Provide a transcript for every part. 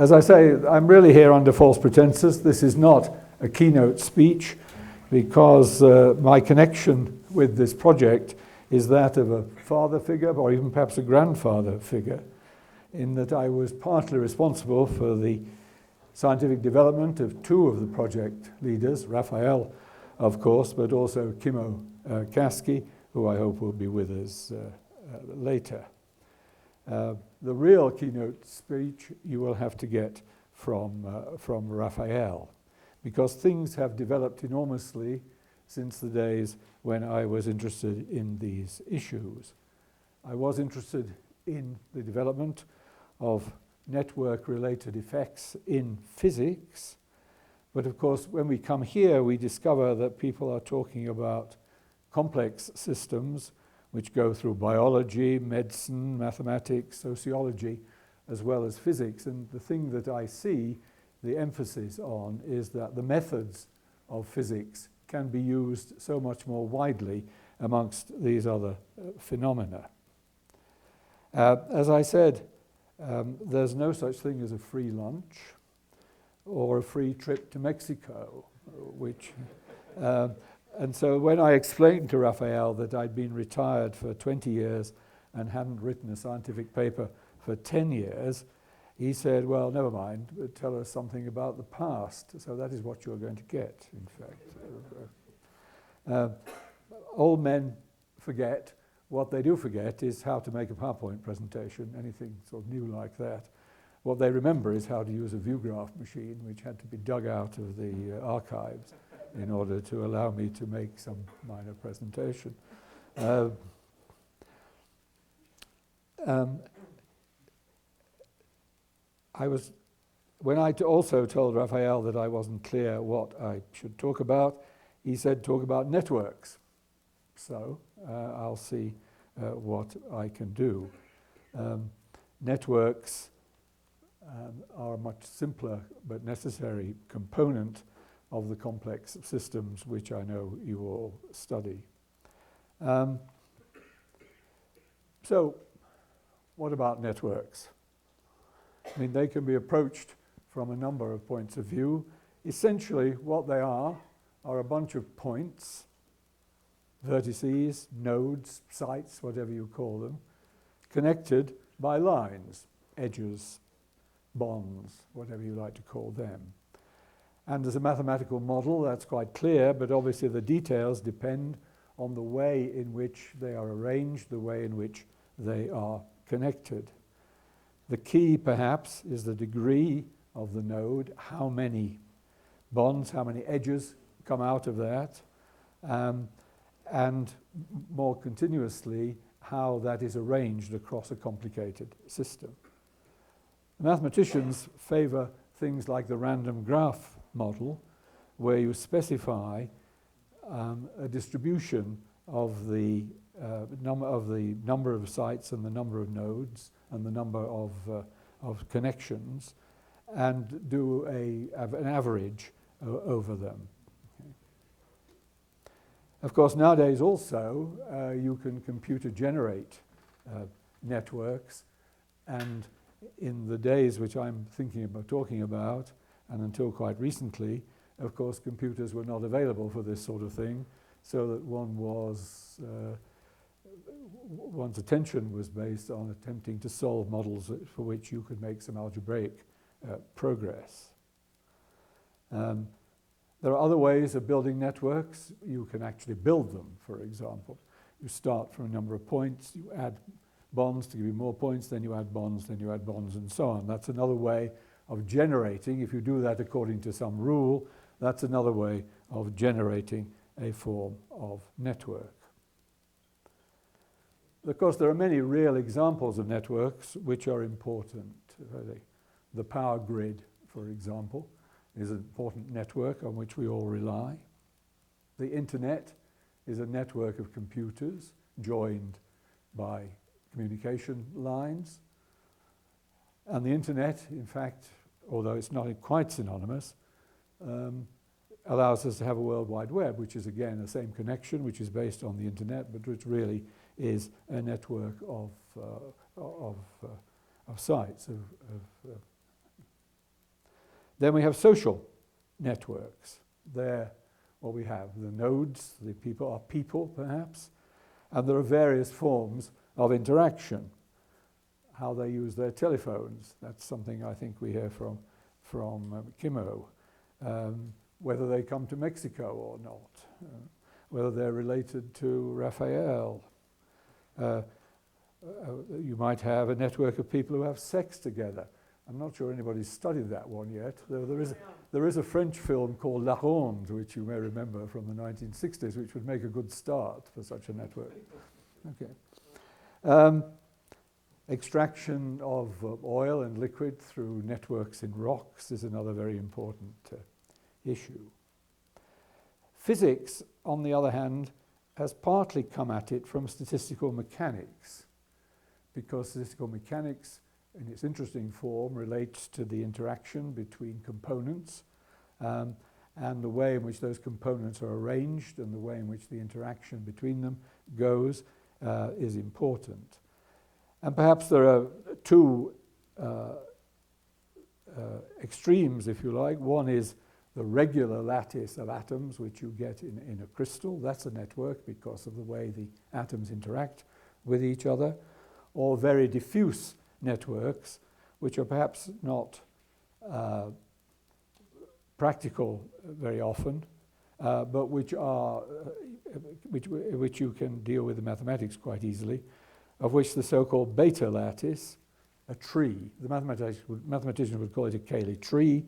as I say, I'm really here under false pretenses. This is not a keynote speech because my connection with this project is that of a father figure or even perhaps a grandfather figure, in that I was partly responsible for the scientific development of two of the project leaders, Raphael, of course, but also Kimmo Kaski, who I hope will be with us later. The real keynote speech you will have to get from Raphael, because things have developed enormously since the days when I was interested in these issues. I was interested in the development of network-related effects in physics, but of course when we come here we discover that people are talking about complex systems which go through biology, medicine, mathematics, sociology, as well as physics. And the thing that I see the emphasis on is that the methods of physics can be used so much more widely amongst these other phenomena. As I said, there's no such thing as a free lunch or a free trip to Mexico, which and so when I explained to Raphael that I'd been retired for 20 years and hadn't written a scientific paper for 10 years, he said, well, never mind, but tell us something about the past. So that is what you're going to get, in fact. Old men forget. What they do forget is how to make a PowerPoint presentation, anything sort of new like that. What they remember is how to use a view graph machine, which had to be dug out of the archives in order to allow me to make some minor presentation. When I also told Raphael that I wasn't clear what I should talk about, he said talk about networks. So I'll see what I can do. Networks are a much simpler but necessary component of the complex systems which I know you all study. So what about networks? I mean, they can be approached from a number of points of view. Essentially, what they are a bunch of points, vertices, nodes, sites, whatever you call them, connected by lines, edges, bonds, whatever you like to call them. And as a mathematical model, that's quite clear, but obviously the details depend on the way in which they are arranged, the way in which they are connected. The key, perhaps, is the degree of the node, how many bonds, how many edges come out of that, and more continuously, how that is arranged across a complicated system. Mathematicians favor things like the random graph model, where you specify a distribution of the number of sites and the number of nodes and the number of connections, and do an average over them. Okay. Of course, nowadays also you can computer generate networks, and in the days which I'm thinking about talking about, and until quite recently, of course, computers were not available for this sort of thing, so that one's attention was based on attempting to solve models for which you could make some algebraic progress. There are other ways of building networks. You can actually build them, for example. You start from a number of points, you add bonds to give you more points, then you add bonds, and so on. That's another way of generating. If you do that according to some rule, that's another way of generating a form of network. Of course, there are many real examples of networks which are important. The power grid, for example, is an important network on which we all rely. The internet is a network of computers joined by communication lines. And the internet, in fact, although it's not quite synonymous, allows us to have a World Wide Web, which is again the same connection, which is based on the internet, but which really is a network of sites, of Then we have social networks. They're what we have. The nodes, the people are people, perhaps, and there are various forms of interaction. How they use their telephones. That's something I think we hear from Kimmo. Whether they come to Mexico or not. Whether they're related to Raphael. You might have a network of people who have sex together. I'm not sure anybody's studied that one yet. There is a French film called La Ronde, which you may remember from the 1960s, which would make a good start for such a network. Okay. Extraction of oil and liquid through networks in rocks is another very important issue. Physics, on the other hand, has partly come at it from statistical mechanics, because statistical mechanics, in its interesting form, relates to the interaction between components and the way in which those components are arranged and the way in which the interaction between them goes is important. And perhaps there are two extremes, if you like. One is the regular lattice of atoms which you get in a crystal. That's a network because of the way the atoms interact with each other. Or very diffuse networks, which are perhaps not practical very often, but which you can deal with in mathematics quite easily, of which the so-called beta lattice, a tree, the mathematicians would call it a Cayley tree,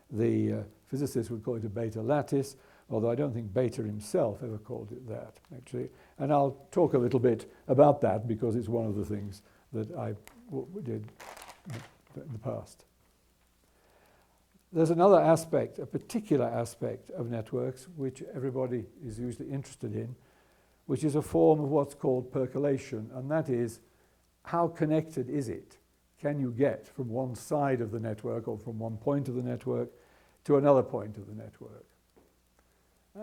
the physicists would call it a beta lattice, although I don't think Beta himself ever called it that, actually. And I'll talk a little bit about that because it's one of the things that I did in the past. There's another aspect, a particular aspect of networks, which everybody is usually interested in, which is a form of what's called percolation, and that is, how connected is it? Can you get from one side of the network or from one point of the network to another point of the network?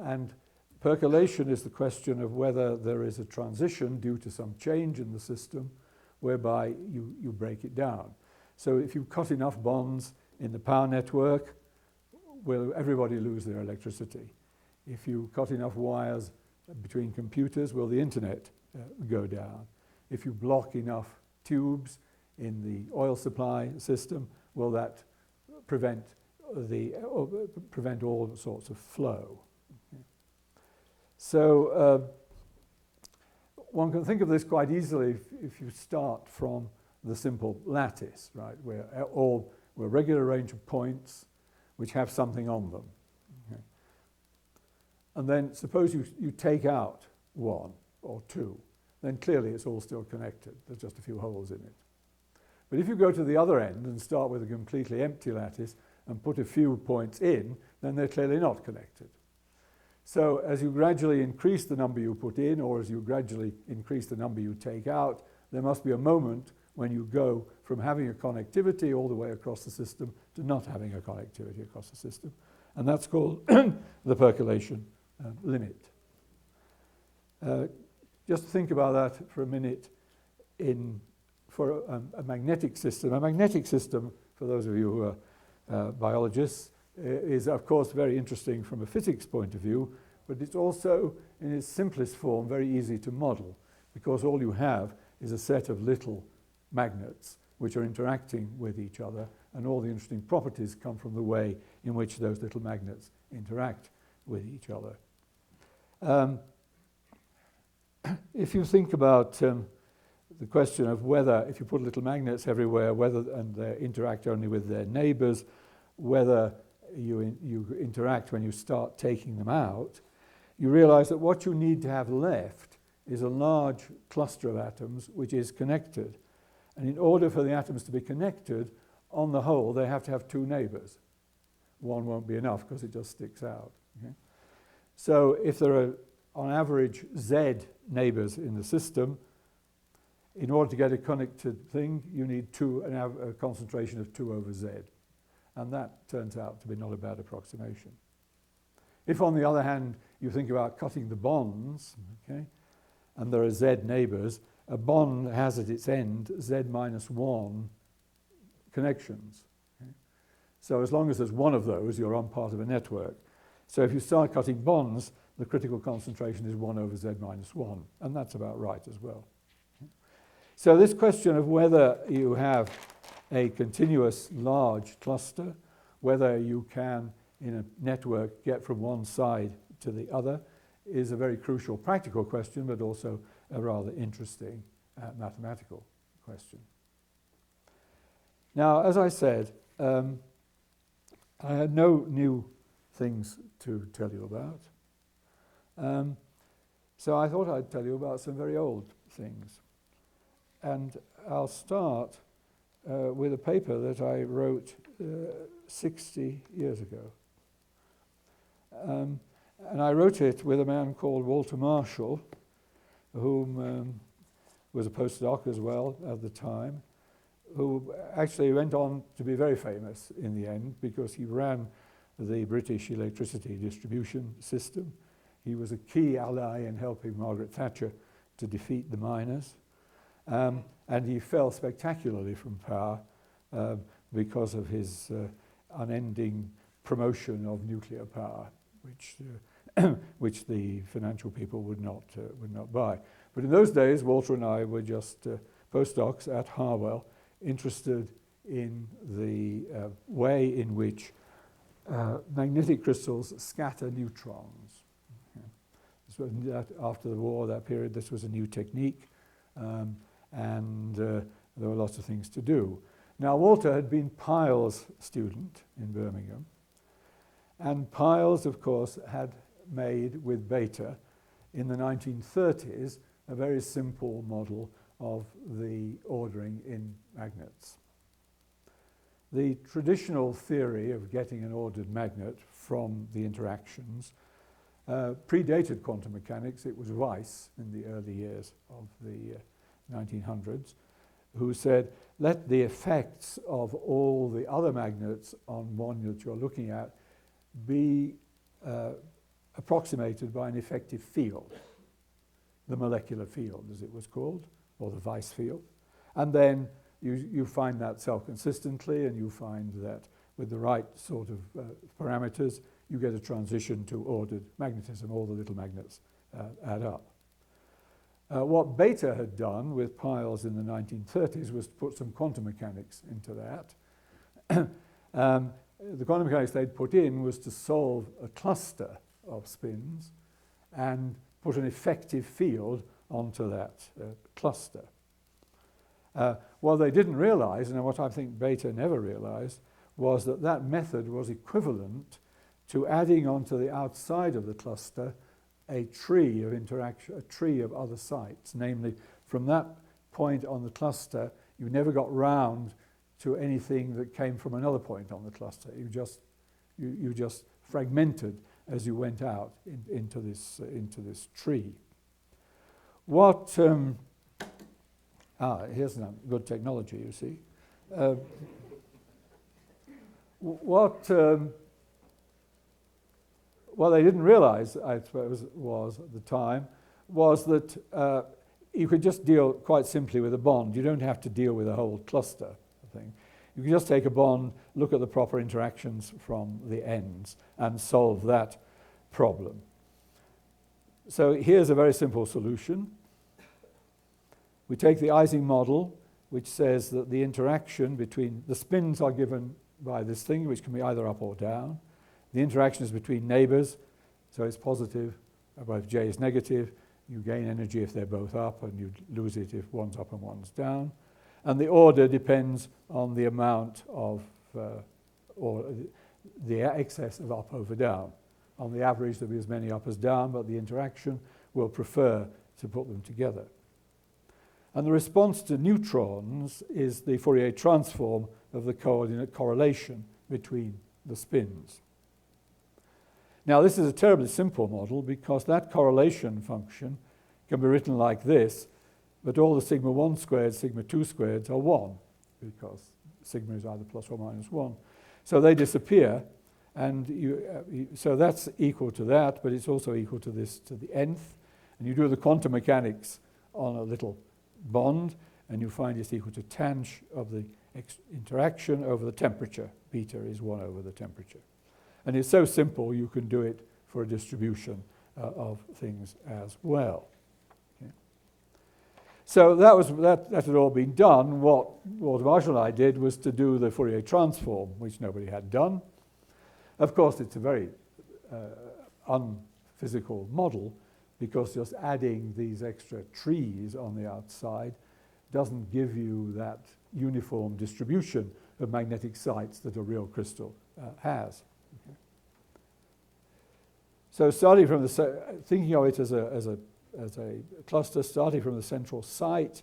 And percolation is the question of whether there is a transition due to some change in the system whereby you break it down. So if you cut enough bonds in the power network, will everybody lose their electricity? If you cut enough wires between computers, will the internet go down? If you block enough tubes in the oil supply system, will that prevent all sorts of flow? Okay. So one can think of this quite easily if you start from the simple lattice, right? We're a regular range of points which have something on them. Okay. And then suppose you take out one or two, then clearly it's all still connected. There's just a few holes in it. But if you go to the other end and start with a completely empty lattice and put a few points in, then they're clearly not connected. So as you gradually increase the number you put in, or as you gradually increase the number you take out, there must be a moment when you go from having a connectivity all the way across the system to not having a connectivity across the system. And that's called the percolation limit. Just think about that for a minute for a magnetic system. A magnetic system, for those of you who are biologists, is of course very interesting from a physics point of view, but it's also, in its simplest form, very easy to model, because all you have is a set of little magnets which are interacting with each other, and all the interesting properties come from the way in which those little magnets interact with each other. If you think about the question of whether, if you put little magnets everywhere, and they interact only with their neighbors, whether you interact when you start taking them out, you realize that what you need to have left is a large cluster of atoms which is connected. And in order for the atoms to be connected, on the whole, they have to have two neighbors. One won't be enough because it just sticks out. Okay? So if there are, on average, Z neighbors in the system, in order to get a connected thing, you need a concentration of 2 over Z. And that turns out to be not a bad approximation. If, on the other hand, you think about cutting the bonds, okay, and there are Z neighbors, a bond has at its end Z minus 1 connections. Okay? So as long as there's one of those, you're on part of a network. So if you start cutting bonds, the critical concentration is 1 over z minus 1, and that's about right as well. So this question of whether you have a continuous large cluster, whether you can, in a network, get from one side to the other, is a very crucial practical question, but also a rather interesting mathematical question. Now, as I said, I had no new things to tell you about. So I thought I'd tell you about some very old things. And I'll start with a paper that I wrote 60 years ago. And I wrote it with a man called Walter Marshall, whom was a postdoc as well at the time, who actually went on to be very famous in the end because he ran the British electricity distribution system. He was a key ally in helping Margaret Thatcher to defeat the miners. And he fell spectacularly from power because of his unending promotion of nuclear power, which the financial people would not buy. But in those days, Walter and I were just postdocs at Harwell, interested in the way in which magnetic crystals scatter neutrons. After the war, that period, this was a new technique, and there were lots of things to do. Now, Walter had been Pyle's student in Birmingham, and Pyle's, of course, had made with beta in the 1930s a very simple model of the ordering in magnets. The traditional theory of getting an ordered magnet from the interactions predated quantum mechanics. It was Weiss in the early years of the 1900s who said, let the effects of all the other magnets on one that you're looking at be approximated by an effective field, the molecular field as it was called, or the Weiss field. And then you find that self-consistently, and you find that with the right sort of parameters, you get a transition to ordered magnetism. All the little magnets add up. What Bethe had done with Pyle's in the 1930s was to put some quantum mechanics into that. The quantum mechanics they'd put in was to solve a cluster of spins and put an effective field onto that cluster. What they didn't realize, and what I think Bethe never realized, was that that method was equivalent to adding onto the outside of the cluster a tree of interaction, a tree of other sites. Namely, from that point on the cluster, you never got round to anything that came from another point on the cluster. You just fragmented as you went out into this tree. What here's some good technology, you see. What they didn't realize, I suppose, was at the time, was that you could just deal quite simply with a bond. You don't have to deal with a whole cluster thing. You can just take a bond, look at the proper interactions from the ends, and solve that problem. So here's a very simple solution. We take the Ising model, which says that the interaction between the spins are given by this thing, which can be either up or down. The interaction is between neighbors, so it's positive, or if J is negative, you gain energy if they're both up, and you lose it if one's up and one's down. And the order depends on the amount of, or the excess of up over down. On the average, there'll be as many up as down, but the interaction will prefer to put them together. And the response to neutrons is the Fourier transform of the coordinate correlation between the spins. Now, this is a terribly simple model because that correlation function can be written like this, but all the sigma 1 squared, sigma 2 squareds are 1 because sigma is either plus or minus 1. So they disappear, and so that's equal to that, but it's also equal to this to the nth. And you do the quantum mechanics on a little bond, and you find it's equal to tanh of the interaction over the temperature. Beta is 1 over the temperature. And it's so simple you can do it for a distribution of things as well. Okay. So that had all been done. What Marshall and I did was to do the Fourier transform, which nobody had done. Of course, it's a very unphysical model, because just adding these extra trees on the outside doesn't give you that uniform distribution of magnetic sites that a real crystal has. Okay. So starting from thinking of it as a cluster, starting from the central site,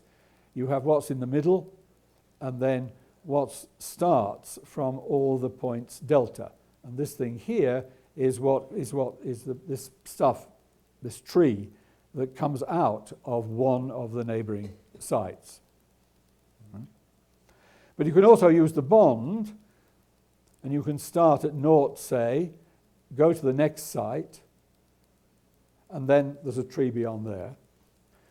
you have what's in the middle, and then what starts from all the points delta. And this thing here is this stuff, this tree that comes out of one of the neighboring sites. Mm-hmm. But you can also use the bond, and you can start at naught, say, go to the next site, and then there's a tree beyond there.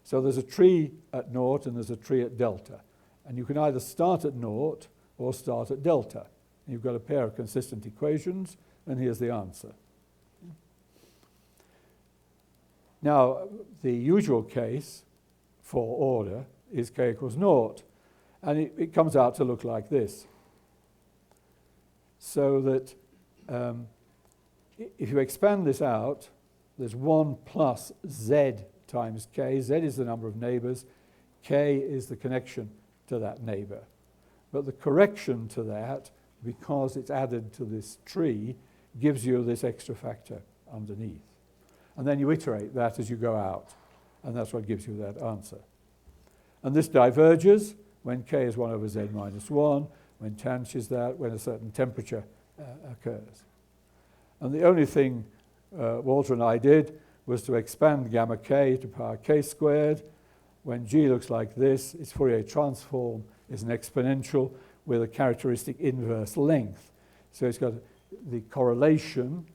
So there's a tree at naught and there's a tree at delta. And you can either start at naught or start at delta. And you've got a pair of consistent equations, and here's the answer. Now, the usual case for order is k equals naught, and it comes out to look like this. So that if you expand this out, there's 1 plus z times k. Z is the number of neighbors. K is the connection to that neighbor. But the correction to that, because it's added to this tree, gives you this extra factor underneath. And then you iterate that as you go out, and that's what gives you that answer. And this diverges when k is 1 over z minus 1, when tanh is that, when a certain temperature occurs. And the only thing Walter and I did was to expand gamma k to power k squared. When g looks like this, its Fourier transform is an exponential with a characteristic inverse length. So it's got the correlation,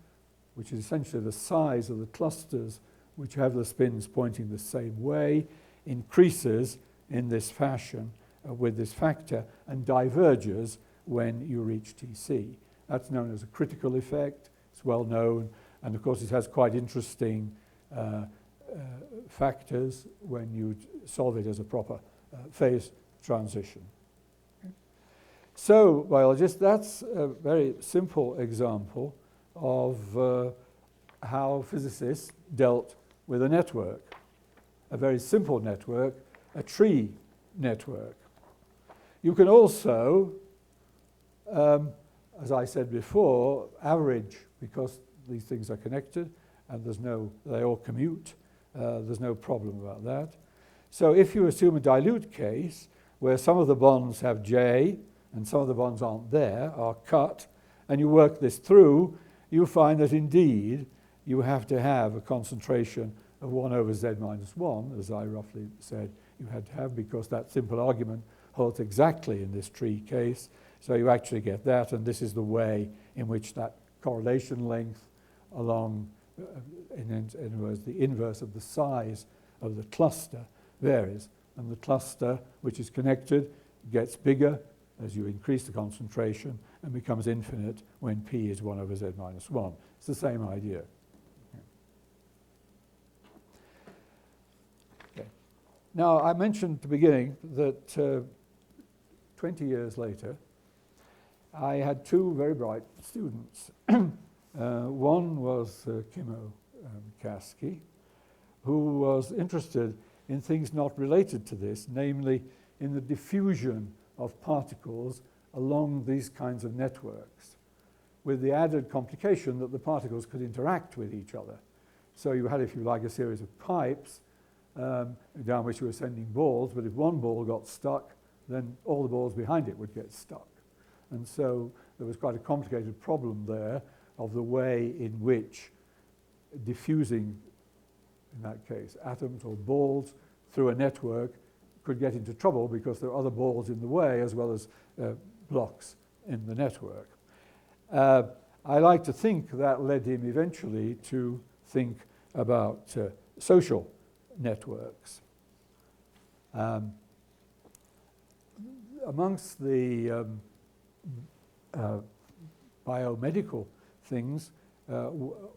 which is essentially the size of the clusters which have the spins pointing the same way, increases in this fashion with this factor and diverges when you reach Tc. That's known as a critical effect. It's well known, and of course it has quite interesting factors when you solve it as a proper phase transition. So, biologists, that's a very simple example of how physicists dealt with a network, a very simple network, a tree network. You can also, as I said before, average, because these things are connected and they all commute. There's no problem about that. So if you assume a dilute case where some of the bonds have J and some of the bonds aren't there, are cut, and you work this through, you find that indeed you have to have a concentration of 1 over z minus 1, as I roughly said you had to have, because that simple argument holds exactly in this tree case. So you actually get that, and this is the way in which that correlation length along, in other words, the inverse of the size of the cluster varies. And the cluster, which is connected, gets bigger as you increase the concentration and becomes infinite when p is 1 over z minus 1. It's the same idea. Okay. Now, I mentioned at the beginning that 20 years later, I had two very bright students. One was Kimmo Kaski, who was interested in things not related to this, namely in the diffusion of particles along these kinds of networks, with the added complication that the particles could interact with each other. So you had, if you like, a series of pipes down which you were sending balls, but if one ball got stuck, then all the balls behind it would get stuck. And so there was quite a complicated problem there of the way in which diffusing, in that case, atoms or balls through a network could get into trouble because there are other balls in the way as well as blocks in the network. I like to think that led him eventually to think about social networks. amongst the biomedical things,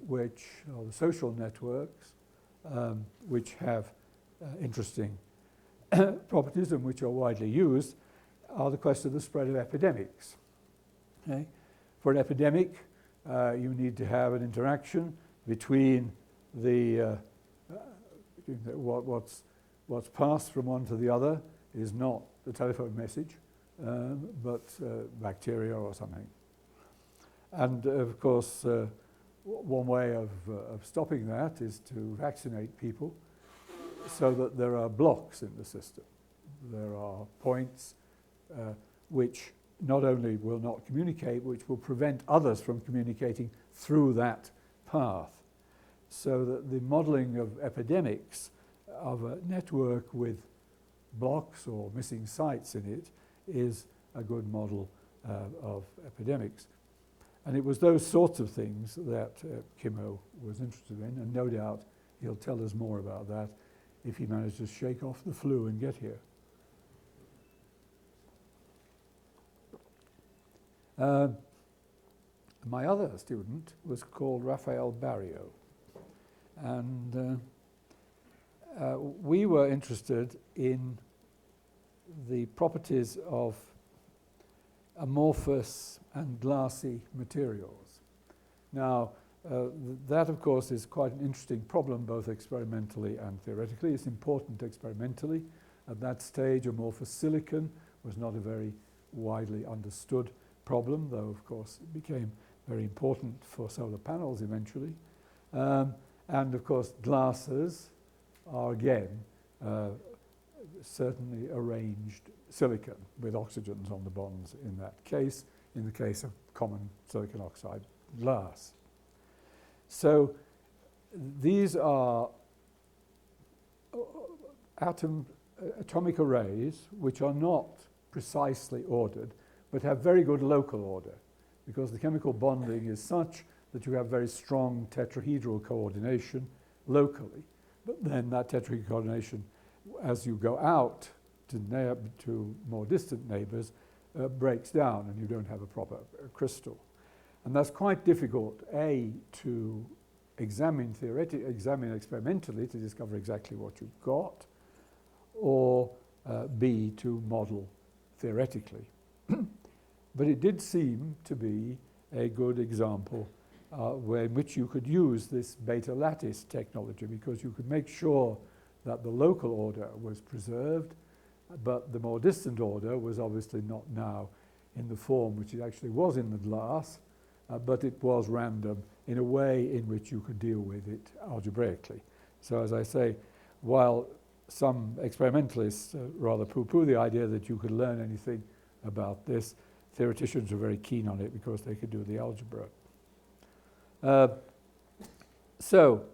which are the social networks, which have interesting properties and which are widely used, are the question of the spread of epidemics. Okay? For an epidemic, you need to have an interaction between what's passed from one to the other is not the telephone message, but bacteria or something. And of course, one way of stopping that is to vaccinate people so that there are blocks in the system. There are points which not only will not communicate, which will prevent others from communicating through that path. So that the modelling of epidemics of a network with blocks or missing sites in it is a good model of epidemics. And it was those sorts of things that Kimmo was interested in, and no doubt he'll tell us more about that if he manages to shake off the flu and get here. My other student was called Rafael Barrio, and we were interested in the properties of amorphous and glassy materials. Now, that of course is quite an interesting problem, both experimentally and theoretically. It's important experimentally. At that stage, amorphous silicon was not a very widely understood problem, though of course it became very important for solar panels eventually. And of course glasses are again certainly arranged silicon with oxygens on the bonds in that case, in the case of common silicon oxide glass. So these are atomic arrays which are not precisely ordered but have very good local order, because the chemical bonding is such that you have very strong tetrahedral coordination locally. But then that tetrahedral coordination, as you go out to more distant neighbours, breaks down and you don't have a proper crystal. And that's quite difficult, A, to examine experimentally to discover exactly what you've got, or B, to model theoretically. But it did seem to be a good example in which you could use this beta lattice technology, because you could make sure that the local order was preserved, but the more distant order was obviously not now in the form which it actually was in the glass, but it was random in a way in which you could deal with it algebraically. So as I say, while some experimentalists rather poo-poo the idea that you could learn anything about this, theoreticians are very keen on it because they could do the algebra. So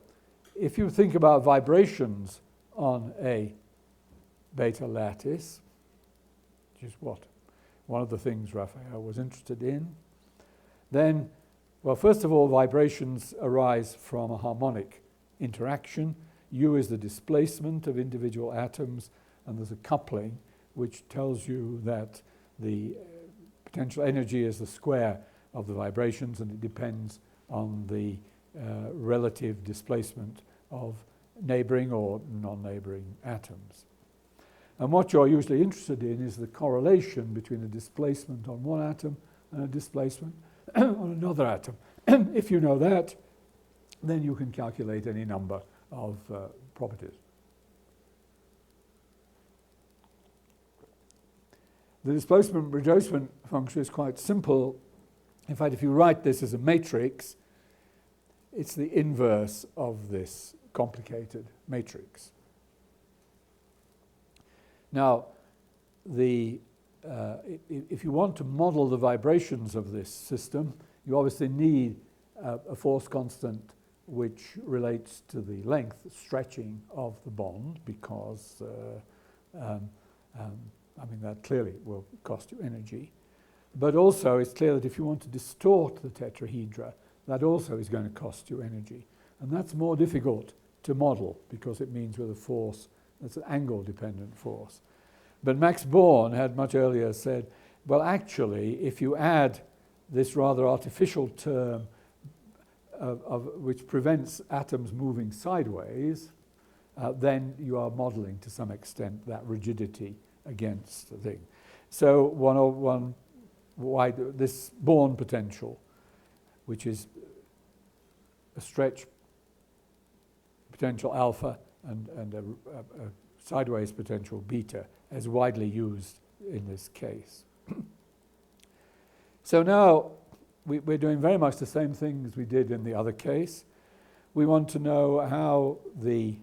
if you think about vibrations on a beta lattice, which is what one of the things Raphael was interested in, then, well, first of all, vibrations arise from a harmonic interaction. U is the displacement of individual atoms, and there's a coupling which tells you that the potential energy is the square of the vibrations, and it depends on the relative displacement of neighbouring or non-neighbouring atoms. And what you're usually interested in is the correlation between a displacement on one atom and a displacement on another atom. If you know that, then you can calculate any number of properties. The displacement-reducement function is quite simple. In fact, if you write this as a matrix, it's the inverse of this complicated matrix. Now, if you want to model the vibrations of this system, you obviously need a force constant which relates to the length, stretching of the bond, because that clearly will cost you energy. But also it's clear that if you want to distort the tetrahedra, that also is going to cost you energy. And that's more difficult to model because it means with a force that's an angle-dependent force. But Max Born had much earlier said, well, actually, if you add this rather artificial term which prevents atoms moving sideways, then you are modeling to some extent that rigidity against the thing. So why this Born potential, which is a stretch potential alpha and a sideways potential beta, is widely used in this case. So now we're doing very much the same thing as we did in the other case. We want to know how the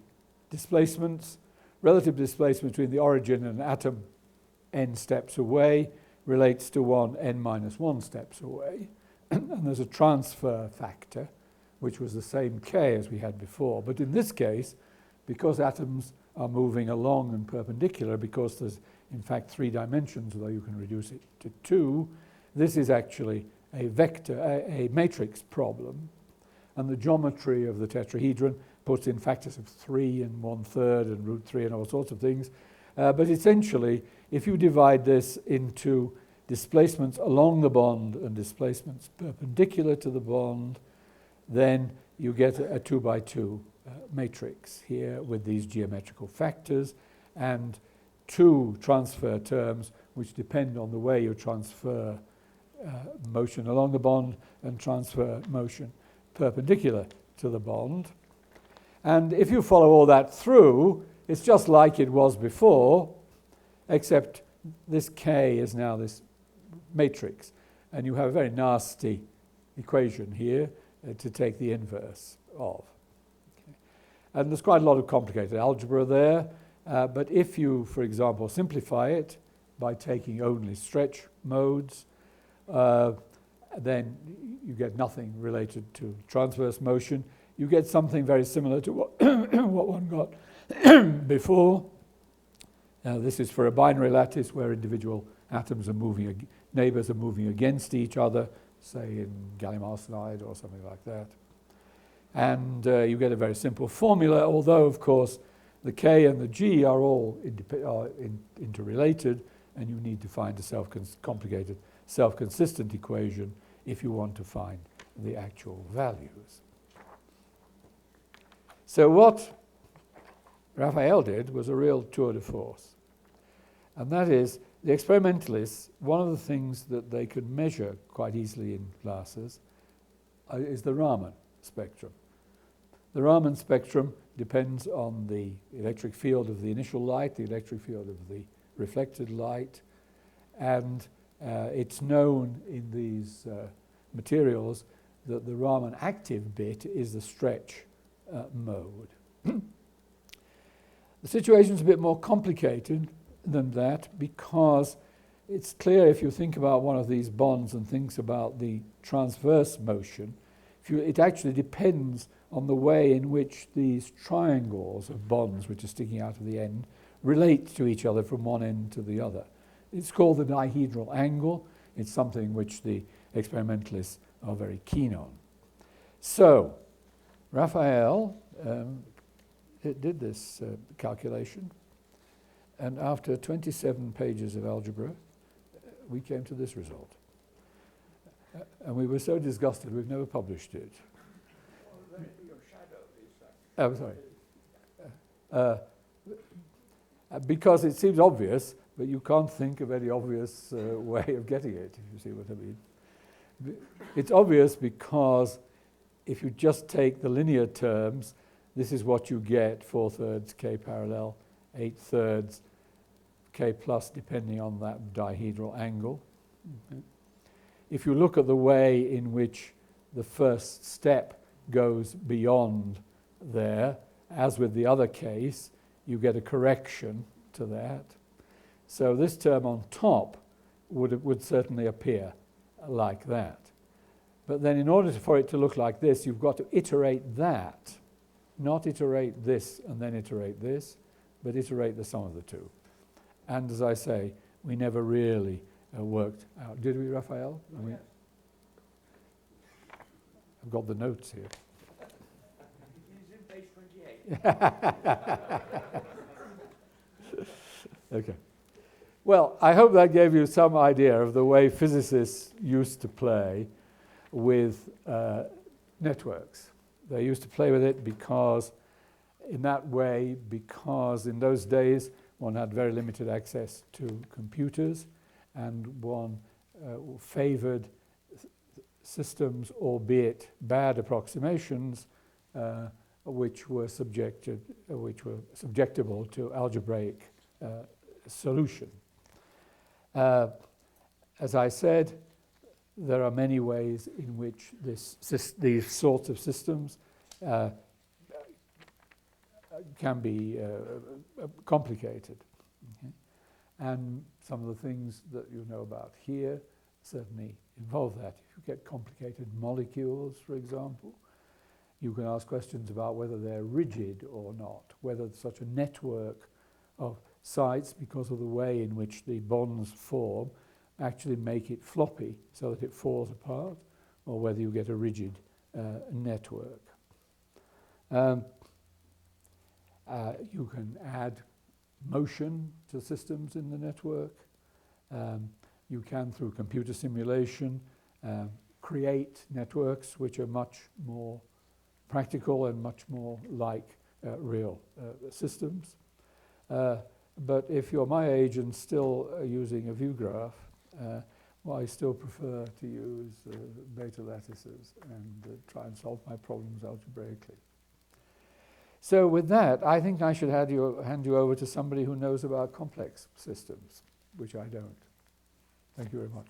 displacements, relative displacement between the origin and atom n steps away relates to one n minus 1 steps away. And there's a transfer factor, which was the same k as we had before. But in this case, because atoms are moving along and perpendicular, because there's in fact 3 dimensions, although you can reduce it to 2, this is actually a vector, a matrix problem. And the geometry of the tetrahedron puts in factors of 3 and 1/3 and root 3 and all sorts of things. But essentially, if you divide this into displacements along the bond and displacements perpendicular to the bond, then you get a 2x2 matrix here with these geometrical factors and 2 transfer terms which depend on the way you transfer motion along the bond and transfer motion perpendicular to the bond. And if you follow all that through, it's just like it was before, except this K is now this matrix. And you have a very nasty equation here to take the inverse of. Okay. And there's quite a lot of complicated algebra there. But if you, for example, simplify it by taking only stretch modes, then you get nothing related to transverse motion. You get something very similar to what, what one got before. This is for a binary lattice where individual atoms are moving, neighbors are moving against each other, say in gallium arsenide or something like that. And you get a very simple formula, although, of course, the K and the G are all interrelated, and you need to find a complicated self-consistent equation if you want to find the actual values. So what Raphael did was a real tour de force. And that is, the experimentalists, one of the things that they could measure quite easily in glasses is the Raman spectrum. The Raman spectrum depends on the electric field of the initial light, the electric field of the reflected light, and it's known in these materials that the Raman active bit is the stretch mode. The situation is a bit more complicated than that because it's clear if you think about one of these bonds and thinks about the transverse motion, it actually depends on the way in which these triangles of bonds which are sticking out of the end relate to each other from one end to the other. It's called the dihedral angle. It's something which the experimentalists are very keen on. So, Raphael did this calculation, and after 27 pages of algebra, we came to this result. And we were so disgusted, we've never published it. Oh, sorry. Because it seems obvious, but you can't think of any obvious way of getting it, if you see what I mean. It's obvious because if you just take the linear terms, this is what you get, 4/3 K parallel, 8/3 K plus, depending on that dihedral angle. Okay. If you look at the way in which the first step goes beyond there, as with the other case, you get a correction to that. So this term on top would certainly appear like that. But then in order for it to look like this, you've got to iterate that, not iterate this and then iterate this, but iterate the sum of the two. And as I say, we never really worked out. Did we, Raphael? Yes. I've got the notes here. It's in page 28. Okay. Well, I hope that gave you some idea of the way physicists used to play with networks. They used to play with it because in those days one had very limited access to computers, and one favored systems, albeit bad approximations, which were subjectable to algebraic solution. As I said, there are many ways in which these sorts of systems can be complicated. Okay? And some of the things that you know about here certainly involve that. If you get complicated molecules, for example, you can ask questions about whether they're rigid or not, whether such a network of sites, because of the way in which the bonds form, actually make it floppy so that it falls apart, or whether you get a rigid network. You can add motion to systems in the network. You can, through computer simulation, create networks which are much more practical and much more like real systems. But if you're my age and still using a view graph, well, I still prefer to use beta lattices and try and solve my problems algebraically. So with that, I think I should hand you over to somebody who knows about complex systems, which I don't. Thank you very much.